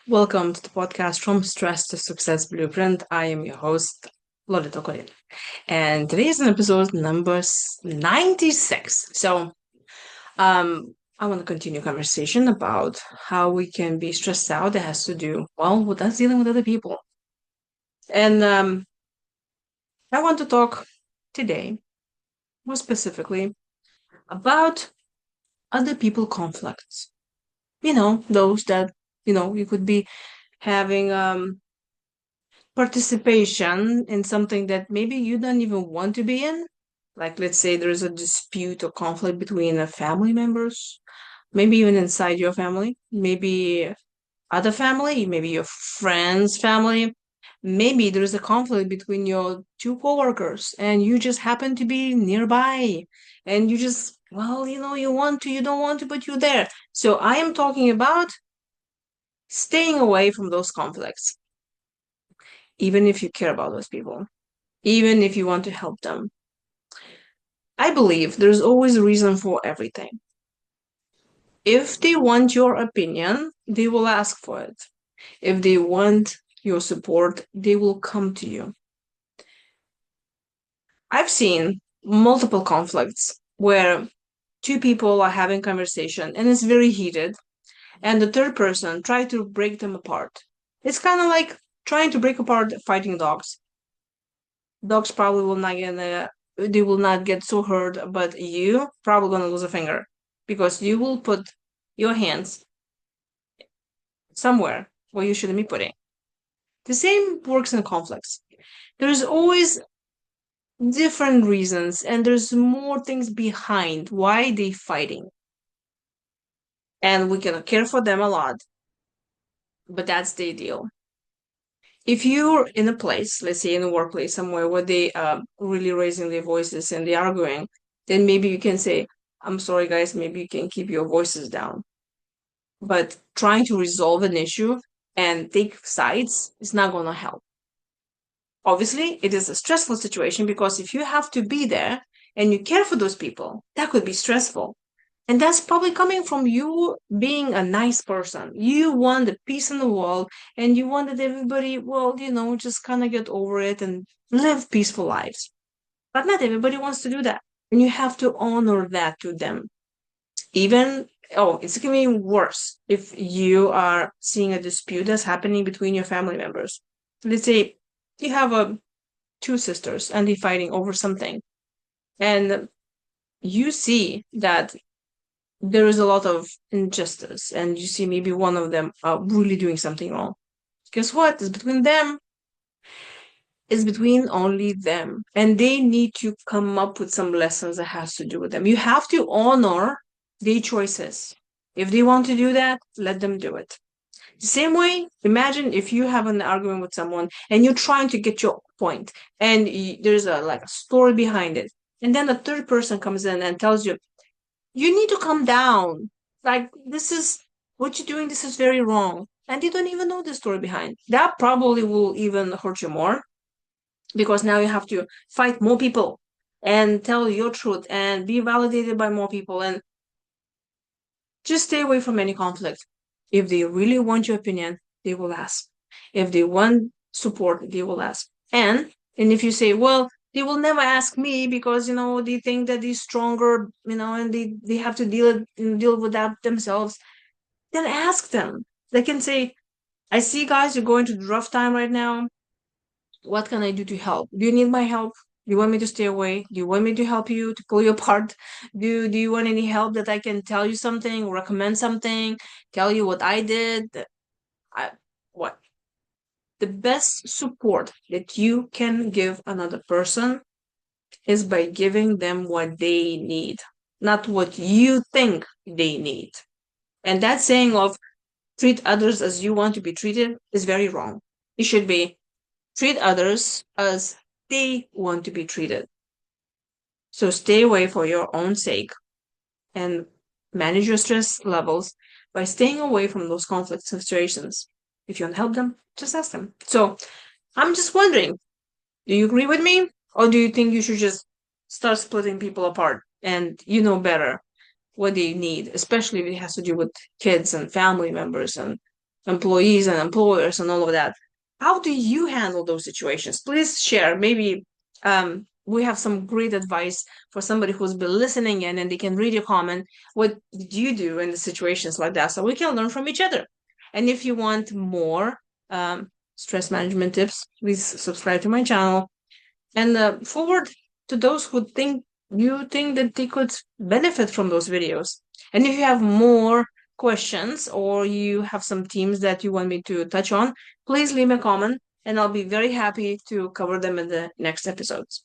Welcome to the podcast From Stress to Success Blueprint. I am your host, Lolita. And today is an episode number 96. I want to continue conversation about how we can be stressed out. That has to do, well, with us dealing with other people. And I want to talk today, more specifically, about other people conflicts. Those that, you could be having participation in something that maybe you don't even want to be in. Like, let's say there's a dispute or conflict between family members, maybe even inside your family, maybe other family, maybe your friend's family. Maybe there's a conflict between your two coworkers and you just happen to be nearby and you just, well, you want to, you don't want to, but you're there. So I am talking about staying away from those conflicts, even if you care about those people, even if you want to help them. I believe there's always a reason for everything. If they want your opinion, they will ask for it. If they want your support, they will come to you. I've seen multiple conflicts where two people are having conversation and it's very heated, and the third person try to break them apart. It's kind of like trying to break apart fighting dogs. Dogs probably will not get so hurt, but you probably gonna lose a finger because you will put your hands somewhere where you shouldn't be putting. The same works in conflicts. There's always different reasons and there's more things behind why they fighting. And we can care for them a lot, but that's the deal. If you're in a place, let's say in a workplace somewhere where they really raising their voices and they arguing, then maybe you can say, I'm sorry guys, maybe you can keep your voices down. But trying to resolve an issue and take sides is not going to help. Obviously, it is a stressful situation because if you have to be there and you care for those people, that could be stressful. And that's probably coming from you being a nice person. You want the peace in the world and you want that everybody will, just kind of get over it and live peaceful lives. But not everybody wants to do that. And you have to honor that to them. Even, it's going to be worse if you are seeing a dispute that's happening between your family members. Let's say you have two sisters and they're fighting over something. And you see that there is a lot of injustice and you see maybe one of them really doing something wrong. Guess what? It's between them. It's between only them. And they need to come up with some lessons that has to do with them. You have to honor their choices. If they want to do that, let them do it. The same way, imagine if you have an argument with someone and you're trying to get your point and there's a story behind it. And then the third person comes in and tells you, you need to calm down. Like, this is what you're doing, this is very wrong. And they don't even know the story behind. That probably will even hurt you more because now you have to fight more people and tell your truth and be validated by more people. And just stay away from any conflict. If they really want your opinion, they will ask. If they want support, they will ask. And if you say, well, they will never ask me because they think that they're stronger, and they have to deal with that themselves, then ask them. They can say, I see guys, you're going through a rough time right now. What can I do to help? Do you need my help? Do you want me to stay away? Do you want me to help you to pull you apart? Do you want any help that I can tell you something, recommend something, tell you what I did? What? The best support that you can give another person is by giving them what they need, not what you think they need. And that saying of treat others as you want to be treated is very wrong. It should be treat others as they want to be treated. So stay away for your own sake and manage your stress levels by staying away from those conflict situations. If you want to help them, just ask them. So I'm just wondering, do you agree with me? Or do you think you should just start splitting people apart and you know better what they need, especially if it has to do with kids and family members and employees and employers and all of that. How do you handle those situations? Please share. Maybe we have some great advice for somebody who's been listening in and they can read your comment. What did you do in the situations like that? So we can learn from each other. And if you want more stress management tips, please subscribe to my channel and forward to those who think that they could benefit from those videos. And if you have more questions or you have some themes that you want me to touch on, please leave a comment and I'll be very happy to cover them in the next episodes.